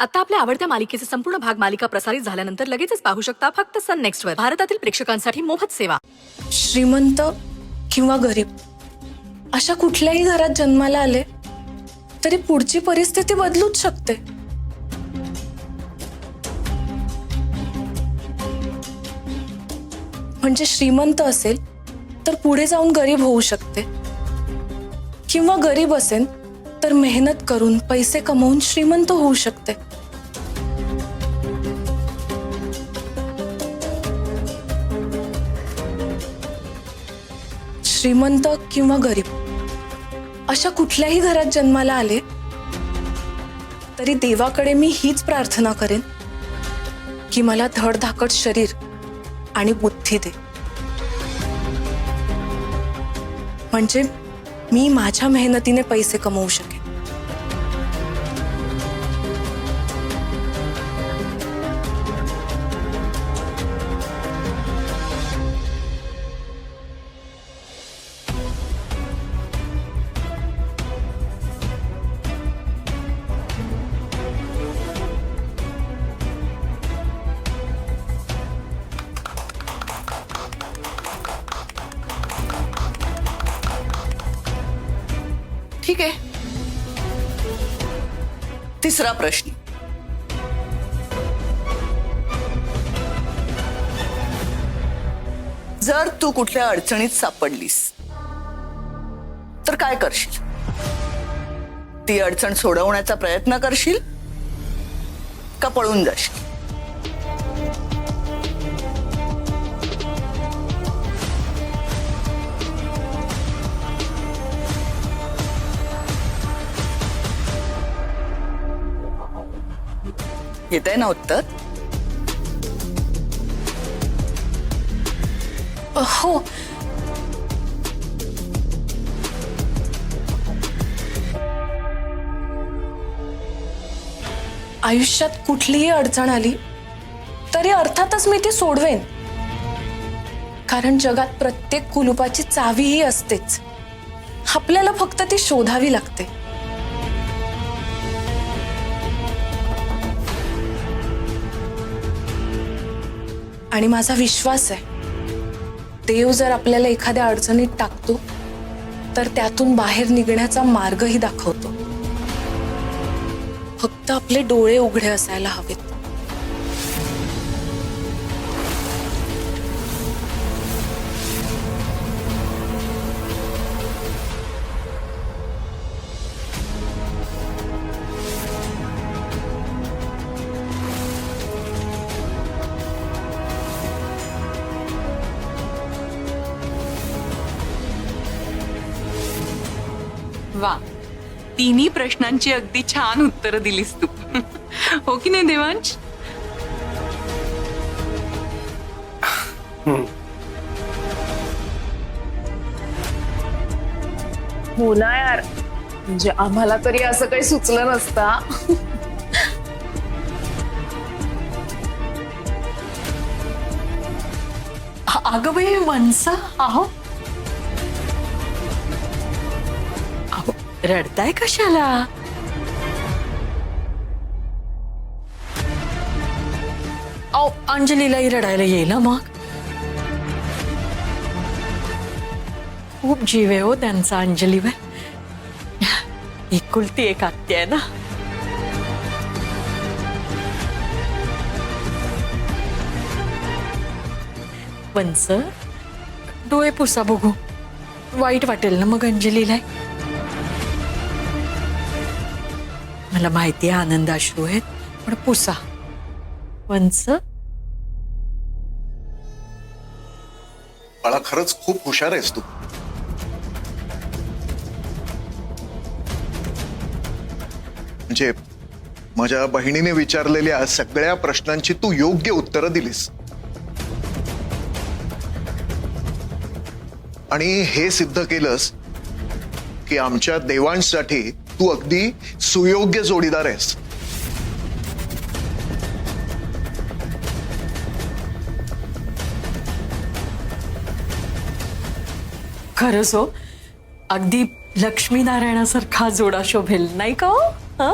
आता आपल्या आवडत्या मालिकेचे संपूर्ण भाग मालिका प्रसारित झाल्यानंतर लगेचच पाहू शकता फक्त सन नेक्स्ट वर. भारतातील प्रेक्षकांसाठी मोफत सेवा. श्रीमंत किंवा गरीब अशा कुठल्याही घरात जन्माला आले तरी पुढची परिस्थिती बदलूच शकते. म्हणजे श्रीमंत असेल तर पुढे जाऊन गरीब होऊ शकते, किंवा गरीब असेल तर मेहनत करून पैसे कमवून श्रीमंत होऊ शकते. श्रीमंत किंवा गरीब अशा कुठल्याही घरात जन्माला आले तरी देवाकडे मी हीच प्रार्थना करेन की मला धडधाकट शरीर आणि बुद्धी दे, म्हणजे मी माझ्या मेहनतीने पैसे कमवू शकेन. ठीक आहे. तिसरा प्रश्न. जर तू कुठल्या अडचणीत सापडलीस तर काय करशील? ती अडचण सोडवण्याचा प्रयत्न करशील का पळून जाशील? येतंय ना उत्तर? हो. आयुष्यात कुठलीही अडचण आली तरी अर्थातच मी ती सोडवेन, कारण जगात प्रत्येक कुलुपाची चावीही असतेच. आपल्याला फक्त ती शोधावी लागते. आणि माझा विश्वास आहे, देव जर आपल्याला एखाद्या अडचणीत टाकतो तर त्यातून बाहेर निघण्याचा मार्गही दाखवतो. फक्त आपले डोळे उघडे असायला हवेत. वा, तिन्ही प्रश्नांची अगदी छान उत्तरं दिलीस तू. हो की नाही देवांश? हो ना यार, म्हणजे आम्हाला तरी असं काही सुचलं नसतं. अगं बाई मनसा, अहो अहो रडताय कशाला? अहो अंजलीलाही रडायला येईल ना मग. खूप जीव आहे हो त्यांचा अंजलीवर. एकुलती एक आत्या आहे ना. वंस, डोळे पुसा बघू. वाईट वाटेल ना मग अंजलीला. मला माहिती आहे आनंद अश्रू आहेत, पण पुसा. वंस, बाळा खरंच खूप हुशार आहेस तू. म्हणजे माझ्या बहिणीने विचारलेल्या सगळ्या प्रश्नांची तू योग्य उत्तरं दिलीस. आणि हे सिद्ध केलंस की आमच्या देवांसाठी तू अगदी सुयोग्य जोडीदार आहेस. खरंच हो, अगदी लक्ष्मीनारायणासारखा जोडा शोभेल नाही का हो?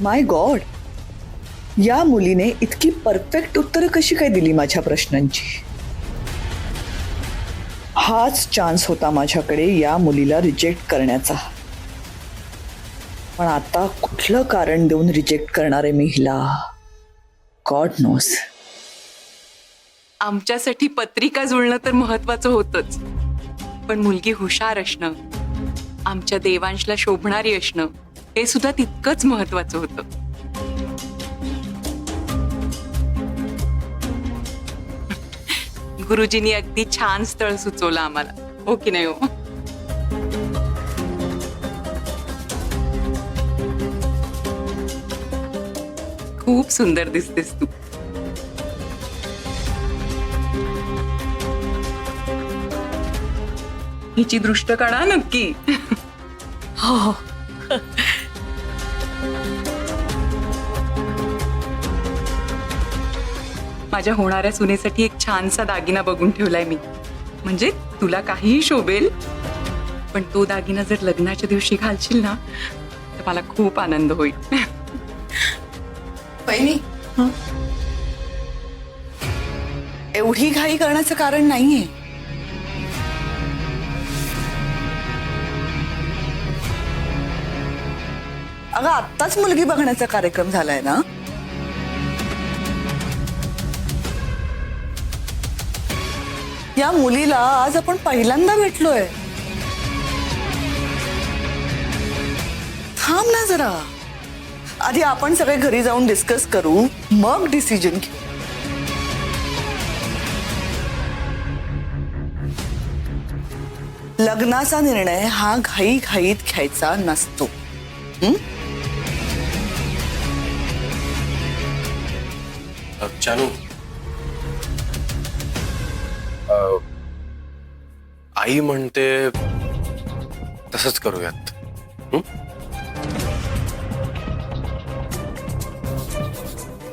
माय गॉड, या मुलीने इतकी परफेक्ट उत्तरं कशी काय दिली माझ्या प्रश्नांची. हाच चान्स होता माझ्याकडे या मुलीला रिजेक्ट करण्याचा. पण आता कुठलं कारण देऊन रिजेक्ट करणार आहे मी हिला, गॉड नोस. आमच्यासाठी पत्रिका जुळणं तर महत्वाचं होतंच, पण मुलगी हुशार असणं, आमच्या देवांशला शोभणारी असणं हे सुद्धा तितकंच महत्वाचं होतं. गुरुजींनी अगदी छान स्थळ सुचवलं आम्हाला, हो की नाही हो? खूप सुंदर दिसतेस तू. हिची दृष्ट काढा नक्की. हो. माझ्या होणाऱ्या सुनेसाठी एक छानसा दागिना बघून ठेवलाय मी, म्हणजे तुला काहीही शोभेल, पण तो दागिना जर लग्नाच्या दिवशी घालशील ना तर मला खूप आनंद होईल. बहिणी, एवढी घाई करण्याचं कारण नाहीये. अगं आत्ताच मुलगी बघण्याचा कार्यक्रम झालाय ना. या मुलीला आज आपण पहिल्यांदा भेटलोय. थांब ना जरा, आधी आपण सगळे घरी जाऊन डिस्कस करू, मग डिसिजन घेऊ. लग्नाचा निर्णय हा घाई घाईत घ्यायचा नसतो. जानू, आई म्हणते तसंच करूयात.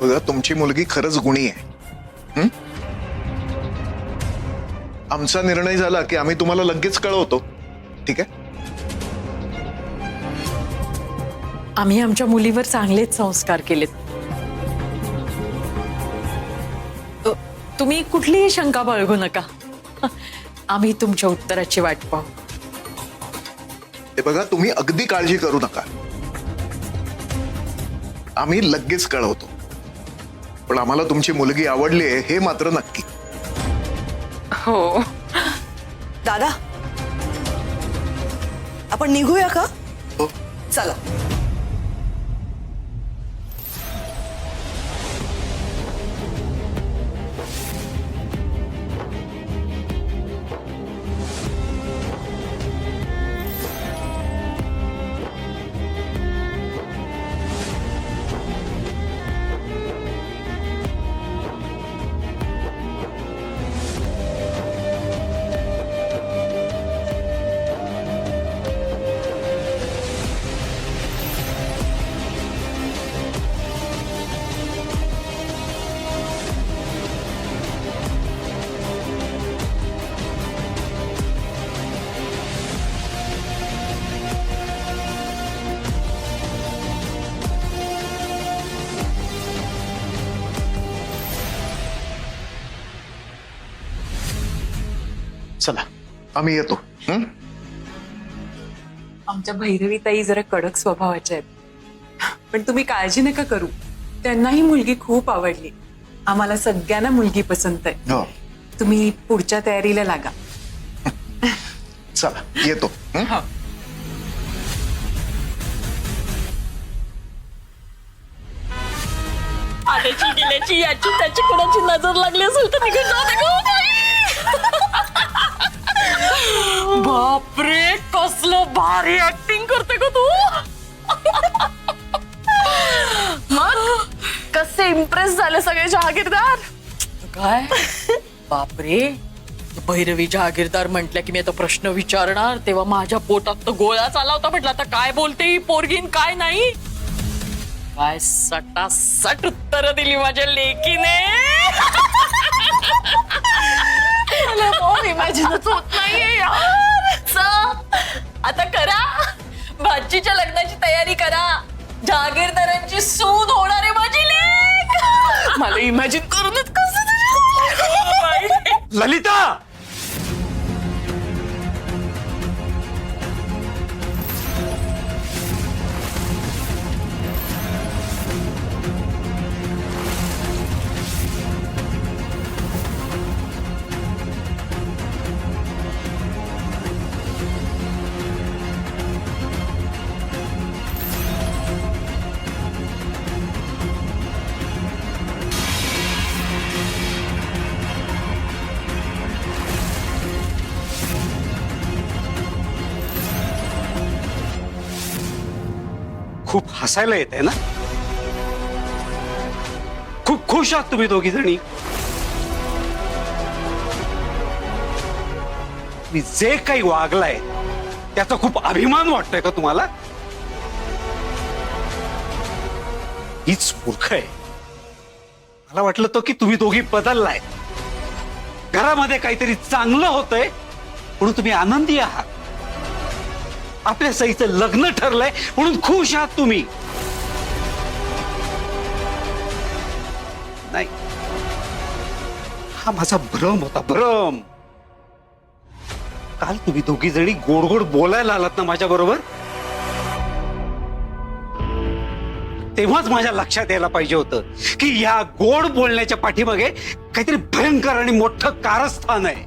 बघा, तुमची मुलगी खरंच गुणी आहे. आमचा निर्णय झाला की आम्ही तुम्हाला लगेच कळवतो, ठीक आहे? आम्ही आमच्या मुलीवर चांगलेच संस्कार केलेत. तुम्ही कुठलीही शंका बाळगू नका. आम्ही तुमच्या उत्तराची वाट पाहू. ते बघा, तुम्ही अगदी काळजी करू नका, आम्ही लगेच कळवतो. पण आम्हाला तुमची मुलगी आवडली आहे हे मात्र नक्की. हो. दादा, आपण निघूया का? हो. चला. चला, आम्ही येतो. आमच्या भैरवीताई जरा कडक स्वभावाच्या आहेत, पण तुम्ही काळजी नका करू. त्यांनाही मुलगी खूप आवडली. आम्हाला सगळ्यांना मुलगी पसंत आहे. हो. तुम्ही पुढच्या तयारीला लागा. चला, येतो. आल्याची गेल्याची याची त्याची कोणाची नजर लागली असेल तर निघून जाऊ दे गं बाई. बापरे, कसलं भारी ऍक्टिंग करते ग तू. मग कसे इम्प्रेस झाले सगळे जहागीरदार? काय बापरे, भैरवी जहागीरदार म्हटल्या की मी आता प्रश्न विचारणार तेव्हा माझ्या पोटात तर गोळाच आला होता. म्हटलं आता काय बोलते ही पोरगीन काय नाही. काय सटासट उत्तर दिली माझ्या लेकीने. इमॅजिनच होत नाहीये यार. आता करा, भाचीच्या लग्नाची तयारी करा. जहागीरदारांची सून होणार आहे माझी लेक. मला इमॅजिन करूनच कसं ललिता खूप हसायला येत आहे ना? खूप खुश आहात तुम्ही दोघी जणी. मी जे काही वागलाय त्याचा खूप अभिमान वाटतोय का तुम्हाला? हीच मूर्ख आहे. मला वाटलं होतं की तुम्ही दोघी बदललाय, घरामध्ये काहीतरी चांगलं होतंय म्हणून तुम्ही आनंदी आहात. आपल्या सईचं लग्न ठरलंय म्हणून खुश आहात तुम्ही. नाही, हा माझा भ्रम होता, भ्रम. काल तुम्ही दोघी जणी गोड गोड बोलायला आलात ना माझ्या बरोबर, तेव्हाच माझ्या लक्षात यायला पाहिजे होतं की या गोड बोलण्याच्या पाठीमागे काहीतरी भयंकर आणि मोठं कारस्थान आहे.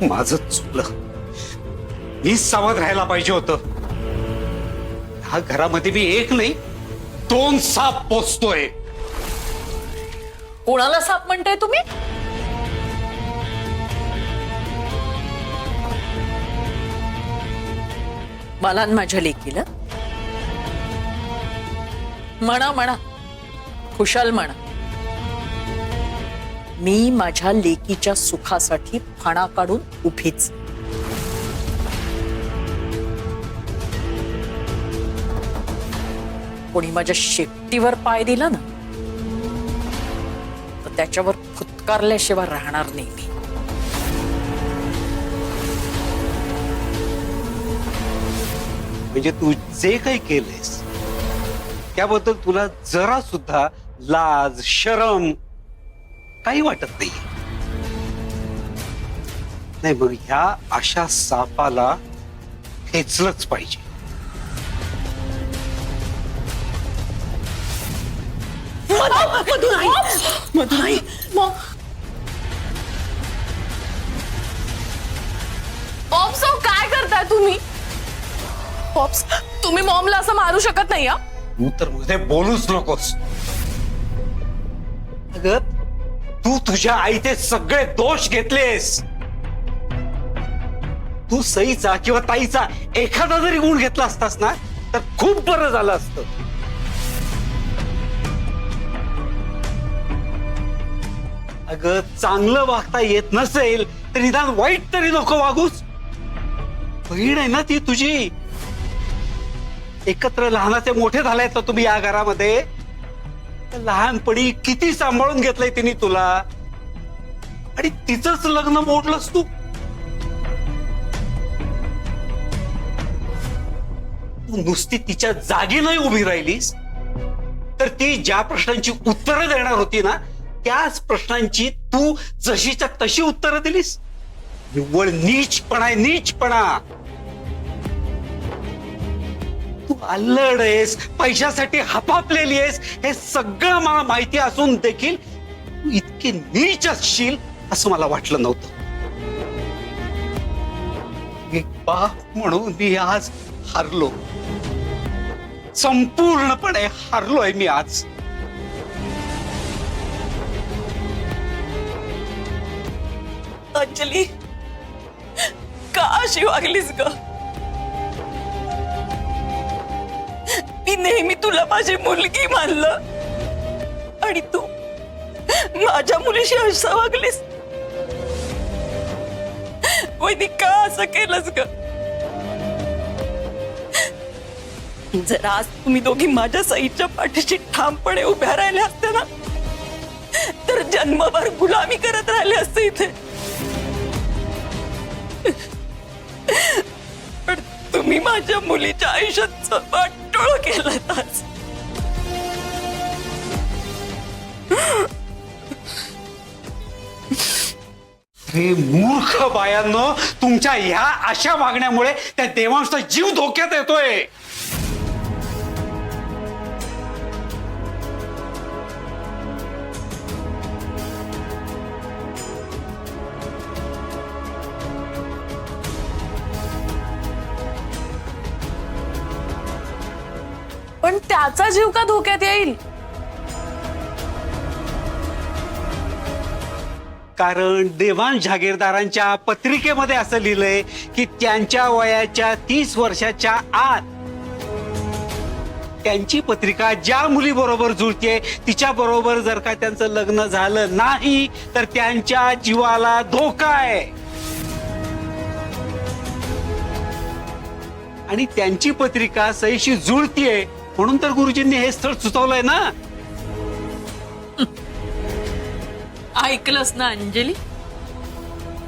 माझं चुकलं. मी सावध राहायला पाहिजे होतं. ह्या घरामध्ये मी एक नाही 2 साप पोचतोय. कोणाला साप म्हणताय तुम्ही? मला आणि माझ्या लेकीला म्हणा म्हणा, खुशाल म्हणा. मी माझ्या लेकीच्या सुखासाठी फाणा काढून उभीच. कोणी माझ्या शेपटीवर पाय दिला ना तर त्याच्यावर फुतकारल्याशिवाय राहणार नाही मी. म्हणजे तू जे काही केलंयस त्याबद्दल तुला जरा सुद्धा लाज शरम काही वाटत नाही. नाही मग ह्या अशा सापाला खेचलंच पाहिजे. मधुराई मॉम पॉप्स काय करताय तुम्ही? पॉप्स तुम्ही मॉमला असं मारू शकत नाही. तू तर मध्ये बोलूच नकोस. अगं तू तुझ्या आईचे सगळे दोष घेतलेस. तू सईचा किंवा ताईचा एखादा जरी गुण घेतला असतास ना तर खूप बरं झालं असतं. अगं चांगलं वागता येत नसेल तर निदान वाईट तरी नको वागूच. बहीण आहे ना ती तुझी. एकत्र लहानाचे मोठे झालेत ना तुम्ही या घरामध्ये. लहानपणी किती सांभाळून घेतलंय तिने तुला आणि तिचंच लग्न मोडलंस तू. तू नुसती तिच्या जागी नाही उभी राहिलीस तर ती ज्या प्रश्नांची उत्तरं देणार होती ना त्याच प्रश्नांची तू जशीच्या तशी उत्तरं दिलीस. निव्वळ नीचपणा आहे, नीचपणा. तू अल्लड आहेस, पैशासाठी हपापलेली आहेस, हे सगळं मला माहिती असून देखील तू इतकी नीच असशील असं मला वाटलं नव्हतं. एक बाप म्हणून मी आज हारलो, संपूर्णपणे हारलोय मी आज. अंजली का अशी वागलीस ग? मी नेहमी तुला माझी मुलगी मानलं आणि तू माझ्या मुलीशी असं वागलीस. वैदी का असं केलंस ग? जर आज तुम्ही दोघी माझ्या सईच्या पाठीशी ठामपणे उभ्या राहिल्या असत्या ना तर जन्मभर गुलामी करत राहिले असते इथे. पण तुम्ही माझ्या मुलीच्या आयुष्यात वाटोळ केलं आज. हे मूर्ख बायांनो, तुमच्या ह्या अशा वागण्यामुळे त्या देवांचा जीव धोक्यात येतोय. पण त्याचा जीव का धोक्यात येईल? कारण देवान जहागीरदारांच्या पत्रिकेमध्ये असं लिहिलंय की त्यांच्या वयाच्या 30 वर्षाच्या आत त्यांची पत्रिका ज्या मुलीबरोबर जुळते तिच्या बरोबर जर का त्यांचं लग्न झालं नाही तर त्यांच्या जीवाला धोका आहे. आणि त्यांची पत्रिका सहीशी जुळतीये म्हणून तर गुरुजींनी हे स्थळ सुचवलंय ना. ऐकलंस ना अंजली,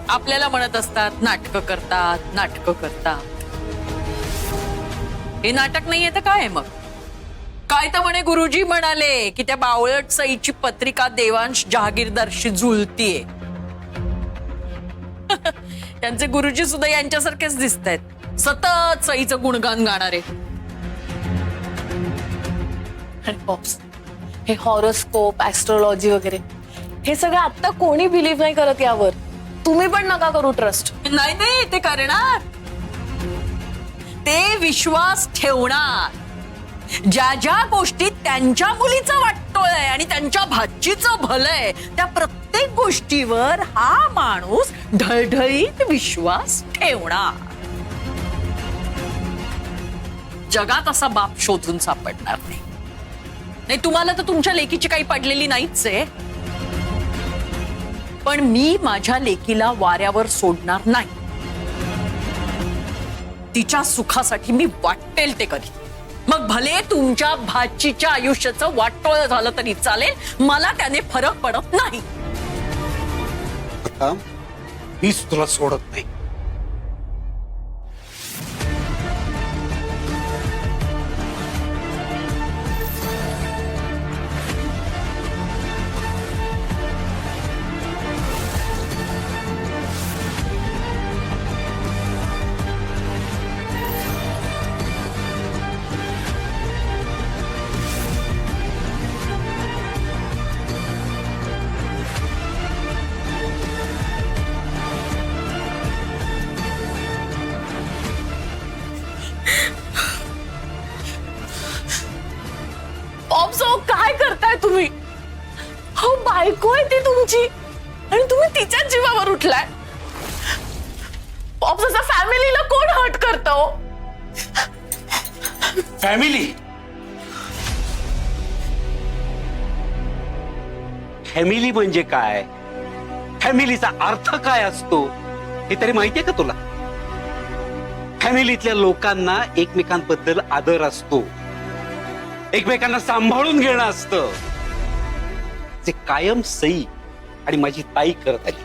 आपल्याला म्हणत असतात नाटकं करतात. हे नाटक नाहीये तर काय आहे मग? काय तर म्हणे गुरुजी म्हणाले की त्या बावळट सईची पत्रिका देवांश जहागीरदारशी जुळतीये. त्यांचे गुरुजी सुद्धा यांच्यासारखेच दिसत आहेत, सतत सईचं गुणगान गाणारे. हे हॉरोस्कोप, ऍस्ट्रोलॉजी वगैरे हे सगळं आता कोणी बिलीव्ह नाही करत यावर. तुम्ही पण नका करू ट्रस्ट. नाही ते करणार, ते विश्वास ठेवणार. ज्या ज्या गोष्टीत त्यांच्या मुलीचं वाटतोय आणि त्यांच्या भाचीचं भलंय त्या प्रत्येक गोष्टीवर हा माणूस ढळढळीत विश्वास ठेवणार. जगात असा बाप शोधून सापडणार नाही. तुम्हाला तर तुमच्या लेकीची काही पडलेली नाहीच आहे, पण मी माझ्या लेकीला वाऱ्यावर सोडणार नाही. तिच्या सुखासाठी मी वाटेल ते कधी. मग भले तुमच्या भाचीच्या आयुष्याचं वाटोळ झालं तरी चालेल, मला त्याने फरक पडत नाही. आता मीच तुला सोडत नाही. काय करताय तुम्ही? हो, बायको आहे ती तुमची आणि तुम्ही तिच्याच जीवावर उठलाय. पॉप्सच्या फॅमिलीला कोण हर्ट करतो? फॅमिली म्हणजे काय? फॅमिलीचा अर्थ काय असतो हे तरी माहितीये का तुला? फॅमिलीतल्या लोकांना एकमेकांबद्दल आदर असतो, एकमेकांना सांभाळून घेणं असतं, जे कायम सई आणि माझी ताई करत आली.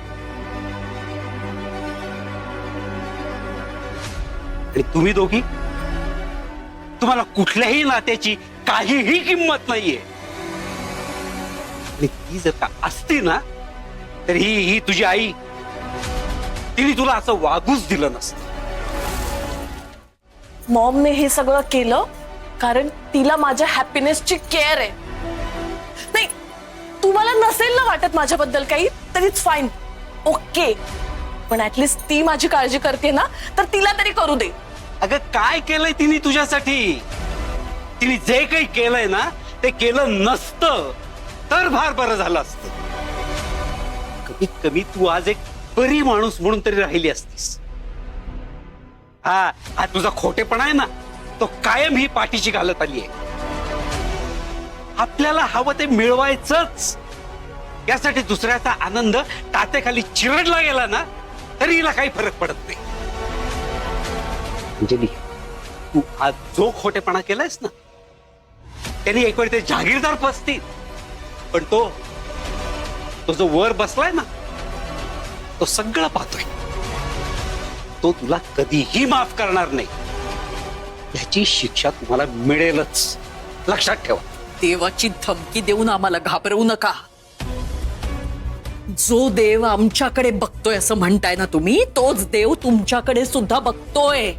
आणि तुम्ही दोघी, तुम्हाला कुठल्याही नात्याची काहीही किंमत नाहीये. आणि ती जर का असती ना तर ही तुझी आई, तिने तुला असं वागूच दिलं नसतं. मॉमने हे सगळं केलं कारण तिला माझ्या हॅपीनेसची केअर आहे. नाही, तुम्हाला नसेल ना वाटत माझ्याबद्दल काही तरीच फाईन, ओके, पण ऍटलीस्ट ती माझी काळजी करते ना, तर तिला तरी करू दे. अगं काय केलंय तिने तुझ्यासाठी? तिने जे काही केलंय ना ते केलं नसतं तर फार बरं झालं असतं. कमीत कमी तू आज एक बरी माणूस म्हणून तरी राहिली असतीस. हा तुझा खोटेपणा आहे ना, तो कायम ही पाठीची घालत आली आहे. आपल्याला हवं ते मिळवायचंच, यासाठी दुसऱ्याचा आनंद टातेखाली चिरडला गेला ना तरी हिला काही फरक पडत नाही. अंजली, तू आज जो खोटेपणा केलायस ना त्याने एक वेळ ते जहागीरदार पसतील, पण तो जो वर बसलाय ना तो सगळं पाहतोय. तो तुला कधीही माफ करणार नाही. याची शिक्षा तुम्हाला मिळेलच, लक्षात ठेवा. देवाची धमकी देऊन आम्हाला घाबरवू नका. जो देव आमच्याकडे बघतोय असं म्हणताय ना तुम्ही, तोच देव तुमच्याकडे सुद्धा बघतोय.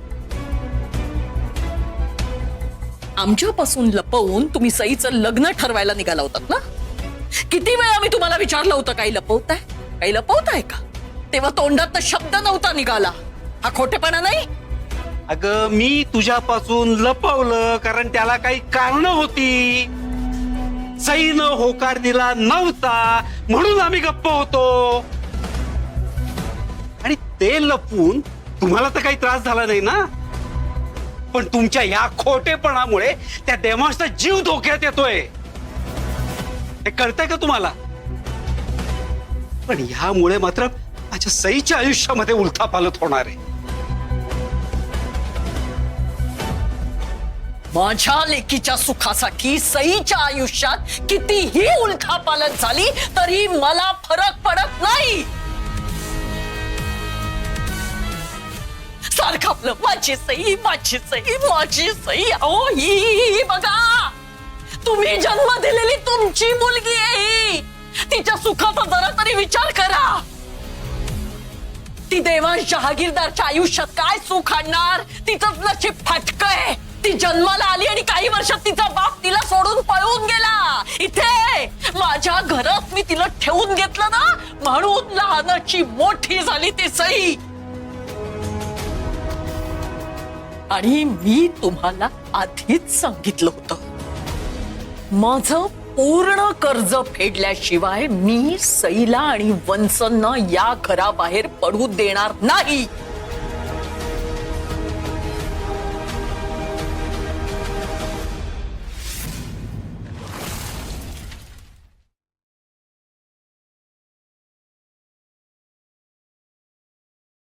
आमच्यापासून लपवून तुम्ही सईचं लग्न ठरवायला निघाला होतात ना. किती वेळा मी तुम्हाला विचारलं होतं काही लपवताय का? तेव्हा तोंडात शब्द नव्हता निघाला. हा खोटेपणा नाही. अगं मी तुझ्यापासून लपवलं कारण त्याला काही कारण होती. सईनं होकार दिला नव्हता म्हणून आम्ही गप्प होतो. आणि ते लपवून तुम्हाला तर काही त्रास झाला नाही ना. पण तुमच्या या खोटेपणामुळे त्या देवांचा जीव धोक्यात येतोय. हे कळतंय का तुम्हाला? पण ह्यामुळे मात्र माझ्या सईच्या आयुष्यामध्ये उलथापालथ होणार आहे. माझ्या लेकीच्या सुखासाठी सईच्या आयुष्यात कितीही उलथापालथ झाली तरी मला फरक पडत नाही. सारखं आपलं माझी सई माझी सई माझी सई. अहो ही बघा, तुम्ही जन्म दिलेली तुमची मुलगी आहे ही. तिच्या सुखाचा जरा तरी विचार करा. ती देवांश जहागीरदारच्या आयुष्यात काय सुख आणणार? तिचंच नशीब फाटकय. ती जन्माला आली आणि काही वर्षात तिचा बाप तिला सोडून पळून गेला. इथे माझ्या घरात मी तिला ठेवून घेतलं ना, म्हणून लहानाची मोठी झाली ती सई. आणि मी तुम्हाला आधीच सांगितलं होतं, माझं पूर्ण कर्ज फेडल्याशिवाय मी सईला आणि वंसंना या घराबाहेर पडू देणार नाही.